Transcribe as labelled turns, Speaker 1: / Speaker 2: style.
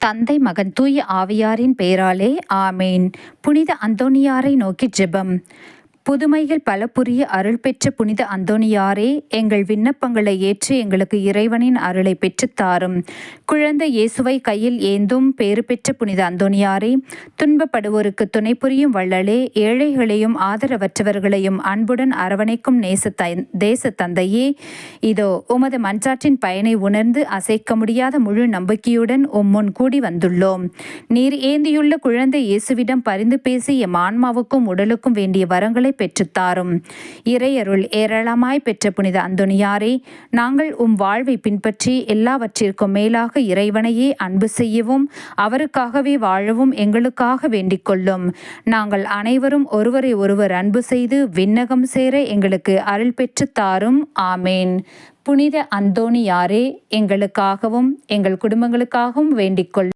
Speaker 1: தந்தை மகன் தூய ஆவியாரின் பெயராலே ஆமேன். புனித அந்தோணியாரை நோக்கி ஜெபம். புதுமைகள் பல புரிய அருள் பெற்ற புனித அந்தோணியாரே, எங்கள் விண்ணப்பங்களை ஏற்று எங்களுக்கு இறைவனின் அருளை பெற்றுத்தாரும். குழந்தை இயேசுவை கையில் ஏந்தும் பேறு பெற்ற புனித அந்தோணியாரே, துன்பப்படுவோருக்கு துணை புரியும் வள்ளலே, ஏழைகளையும் ஆதரவற்றவர்களையும் அன்புடன் அரவணைக்கும் தேச தந்தையே, இதோ உமது மன்றாற்றின் பயனை உணர்ந்து அசைக்க முடியாத முழு நம்பிக்கையுடன் முன் கூடி வந்துள்ளோம். நீர் ஏந்தியுள்ள குழந்தை இயேசுவிடம் பரிந்து பேசி எம் ஆன்மாவுக்கும் உடலுக்கும் வேண்டிய வரங்களை பெற்றுத்தாரும். இறையருள் ஏராளமாய் பெற்ற புனித அந்தோணியாரே, நாங்கள் வாழ்வை பின்பற்றி எல்லாவற்றிற்கும் மேலாக இறைவனையே அன்பு செய்யவும் அவருக்காகவே வாழவும் எங்களுக்காக வேண்டிக் கொள்ளும். நாங்கள் அனைவரும் ஒருவரை ஒருவர் அன்பு செய்து விண்ணகம் சேர எங்களுக்கு அருள் பெற்றுத்தாரும். ஆமேன். புனித அந்தோணியாரே, எங்களுக்காகவும் எங்கள் குடும்பங்களுக்காகவும் வேண்டிக் கொள்ளும்.